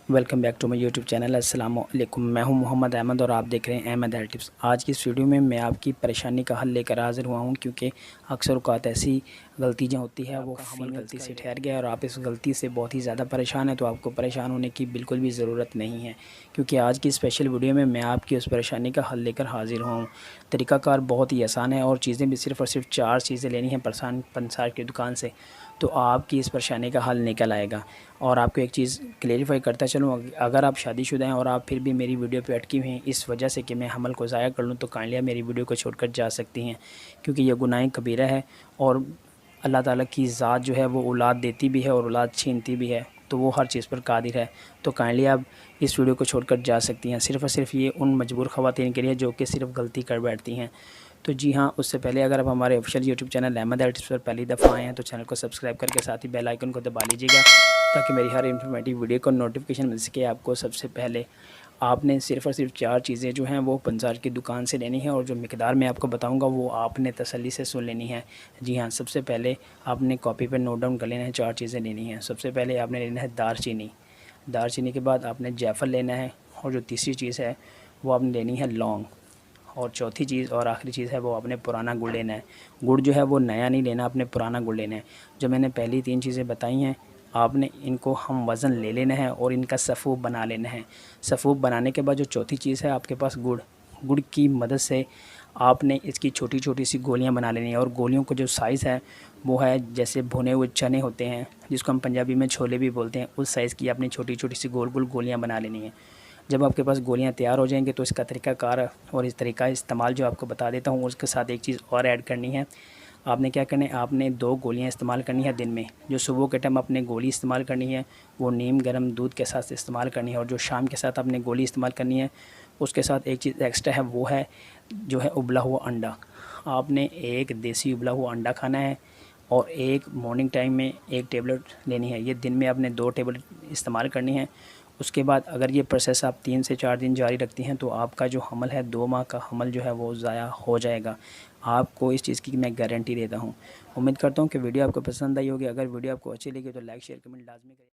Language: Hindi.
Welcome back to my YouTube channel. अस्सलाम वालेकुम। मैं हूं मोहम्मद अहमद और आप देख रहे हैं अहमद हेल्थ टिप्स। आज की इस वीडियो में मैं आपकी परेशानी का हल लेकर हाज़िर हुआ हूं, क्योंकि अक्सर औक़ात ऐसी गलती जो होती है वो हमल गलती से ठहर गया और आप इस गलती से बहुत ही ज़्यादा परेशान हैं, तो आपको परेशान होने की बिल्कुल भी ज़रूरत नहीं है, क्योंकि आज की स्पेशल वीडियो में मैं आपकी उस परेशानी का हल लेकर हाज़िर हुआ हूँ। तरीक़ाकार बहुत ही आसान है और चीज़ें भी सिर्फ़ और सिर्फ 4 चीज़ें लेनी हैं पंसार की दुकान से, तो आपकी इस परेशानी का हल निकल आएगा। और आपको एक चीज़ क्लेरिफाई करता चलूँ, अगर आप शादीशुदा हैं और आप फिर भी मेरी वीडियो पे अटकी हुई हैं इस वजह से कि मैं हमल को ज़ाया कर लूँ, तो काइंडली मेरी वीडियो को छोड़कर जा सकती हैं, क्योंकि यह गुनाह कबीरा है और अल्लाह ताला की ज़ात जो है वो औलाद देती भी है और औलाद छीनती भी है, तो वो हर चीज़ पर कादिर है। तो काइंडली आप इस वीडियो को छोड़कर जा सकती हैं। सिर्फ़ और सिर्फ ये उन मजबूर ख़वातीन के लिए जो कि सिर्फ़ गलती कर बैठती हैं। तो जी हाँ, उससे पहले अगर आप हमारे official YouTube channel Ahmed health tips पर पहली दफ़ा आए हैं तो चैनल को सब्सक्राइब करके साथ ही बेल आइकन को दबा लीजिएगा, ताकि मेरी हर इन्फॉर्मेटिव वीडियो को नोटिफिकेशन मिल सके आपको सबसे पहले। आपने सिर्फ़ और सिर्फ 4 चीज़ें जो हैं वो पंसार की दुकान से लेनी है और जो मिकदार मैं आपको बताऊंगा वो आपने तसल्ली से सुन लेनी है। जी हाँ, सबसे पहले आपने कॉपी पर नोट डाउन कर लेना है, 4 चीज़ें लेनी हैं। सबसे पहले आपने लेना है दालचीनी। दालचीनी के बाद आपने जायफल लेना है, और जो तीसरी चीज़ है वो आपने लेनी है लौंग, और चौथी चीज़ और आखिरी चीज़ है वो आपने पुराना गुड़ लेना है। गुड़ जो है वो नया नहीं लेना, आपने पुराना गुड़ लेना है। जो मैंने पहली 3 चीज़ें बताई हैं, आपने इनको हम वज़न ले लेना है और इनका सफ़ूब बना लेना है। सफ़ूब बनाने के बाद जो चौथी चीज़ है आपके पास गुड़, गुड़ की मदद से आपने इसकी छोटी छोटी सी गोलियां बना लेनी है। और गोलियों का जो साइज़ है वो है जैसे भुने हुए चने होते हैं, जिसको हम पंजाबी में छोले भी बोलते हैं, उस साइज़ की आपने छोटी छोटी सी गोल गोल गोलियाँ बना लेनी है। जब आपके पास गोलियां तैयार हो जाएंगी तो इसका तरीक़ाकार और इस तरीका इस्तेमाल जो आपको बता देता हूँ, उसके साथ एक चीज़ और ऐड करनी है। आपने क्या करना है, आपने 2 गोलियां इस्तेमाल करनी है दिन में। जो सुबह के टाइम आपने गोली इस्तेमाल करनी है वो नीम गर्म दूध के साथ इस्तेमाल करनी है, और जो शाम के साथ आपने गोली इस्तेमाल करनी है उसके साथ एक चीज़ एक्स्ट्रा है, वो है जो है उबला हुआ अंडा। आपने एक देसी उबला हुआ अंडा खाना है और एक मॉर्निंग टाइम में 1 टेबलेट लेनी है। ये दिन में आपने 2 टेबलेट इस्तेमाल करनी है। उसके बाद अगर ये प्रोसेस आप 3 से 4 दिन जारी रखती हैं तो आपका जो हमल है 2 माह का हमल जो है वो ज़ाया हो जाएगा। आपको इस चीज़ की मैं गारंटी देता हूँ। उम्मीद करता हूँ कि वीडियो आपको पसंद आई होगी। अगर वीडियो आपको अच्छी लगी तो लाइक शेयर कमेंट लाजमी करें।